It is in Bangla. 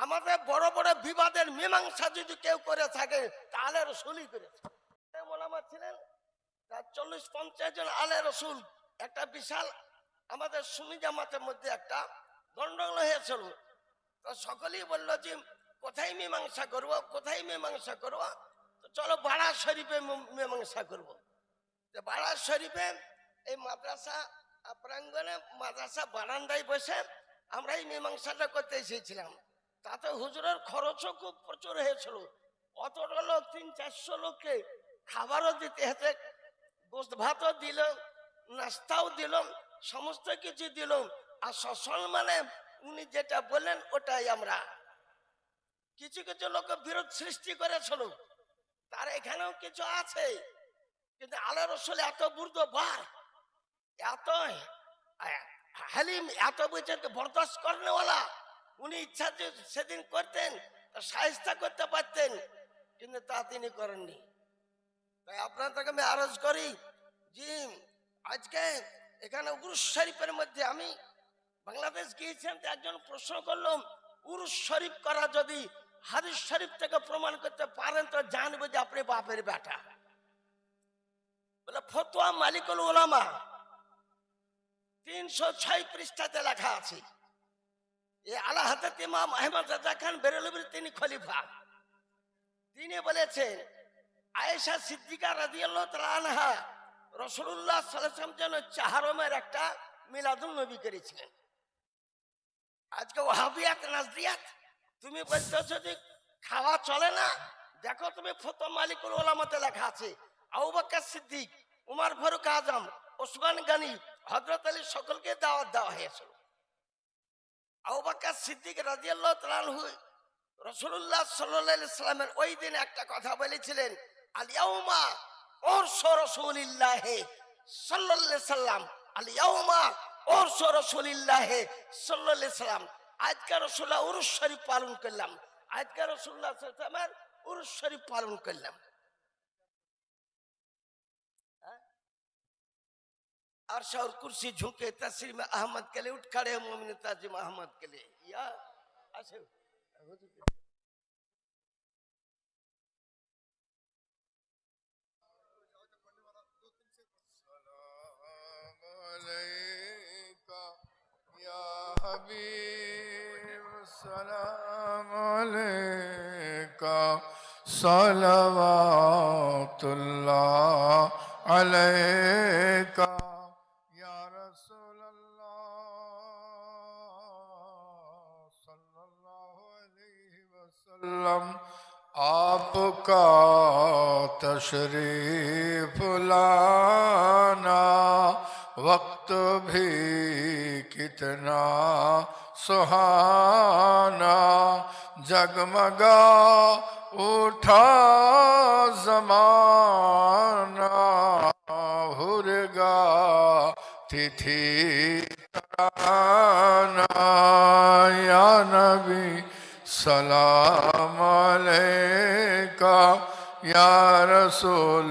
আমাদের বড় বড় বিবাদের মীমাংসা যদি কেউ করে থাকে তা আলে রসুলই করেছে। মোলামা ছিলেন 40-50 জন আলে রসুল। একটা বিশাল আমাদের সুন্নি জামাতের মধ্যে একটা গন্ডগোল হয়েছিল। তো সকলেই বললো যে কোথায় মীমাংসা করবো, কোথায় মীমাংসা করবো? তো চলো বাড়া শরীফে মীমাংসা করবো। তো বাড়া শরীফে এই মাদ্রাসা প্রাঙ্গণে মাদ্রাসা বারান্দায় বসে আমরা এই মীমাংসাটা করতে এসেছিলাম। তাতে হুজুরের খরচও খুব প্রচুর হয়েছিল। অতটা লোক 300-400 লোককে খাবারও দিতে হতে, গোস্ত ভাতও দিল, নাস্তাও দিল, সমস্ত কিছু দিল। আর সসম্মানে উনি যেটা বললেন ওটাই আমরা। কিছু কিছু লোক বিরোধ সৃষ্টি করেছিল, তার এখানেও কিছু আছে। কিন্তু আল্লাহ রসুল এত বুর্দবার, এত হালিম, এত বুঝেন বরদাস্ত করেনওয়ালা। উনি ইচ্ছা যে সেদিন করতেন, সাহিস্তা করতে পারতেন, কিন্তু তা তিনি করেননি। তাই আপনাদেরকে আমি আরজ করি যে আজকে এখানে উরুস শরীফের মধ্যে আমি বাংলাদেশ গিয়েছেন, তো একজন প্রশ্ন করলাম উরুস শরীফ করা যদি হাদিস শরীফ থেকে প্রমাণ করতে পারেন তো জানবো যে আপনি বাপের বেটা। বলে ফতোয়া মালিকুল উলামা 306 পৃষ্ঠাতে লেখা আছে। এই আলা হযরত ইমাম আহমদ রাজা খান বেরেলভীর তিনি খলিফা। তিনি বলেছেন আয়েশা সিদ্দিকা রাদিয়াল্লাহু তাআলা আনহা রাসূলুল্লাহ সাল্লাল্লাহু আলাইহি ওয়াসাল্লাম যেন চাহরমের একটা মিলাদুন নবী করেছিলেন। আজকে ওয়াহাবিয়াত নাজরিয়াত তুমি বলতেছো যে খাওয়া চলে না, দেখো তুমি ফতোয়া মালিকুল উলামাতে লেখা আছে আবু বকর সিদ্দিক, উমর ফারুক আজম, ওসমান গনি, হযরত আলী সকলকে দাওয়াত দেওয়া হয়েছিল। আবু বকর সিদ্দিক রাদিয়াল্লাহু তাআলা আনহু রাসূলুল্লাহ সাল্লাল্লাহু আলাইহি ওয়াসাল্লামের ওই দিন একটা কথা বলেছিলেন, আল ইয়াউমা উরসু রাসূলিল্লাহ সাল্লাল্লাহু আলাইহি ওয়াসাল্লাম, আল ইয়াউমা উরসু রাসূলিল্লাহ সাল্লাল্লাহু আলাইহি ওয়াসাল্লাম। আজকে রাসূলুল্লাহ উরুস শরীফ পালন করলাম, আজকে রাসূলুল্লাহ সাল্লাল্লাহু আলাইহি ওয়াসাল্লামের উরুস শরীফ পালন করলাম। अर्श और कुर्सी झुके तस्लीम अहमद के लिए, उठ खड़े मोमिन ताजिम अहमद के लिए। या ऐसे सलाम अलैका या हबीब, सलाम अलैका सलवातुल्लाह अलैका आपका तशरीफ लाना वक्त भी कितना सुहाना, जगमगा उठा ज़माना, हुरगा तिथि तराना, या नबी सलाम अलैका या रसूल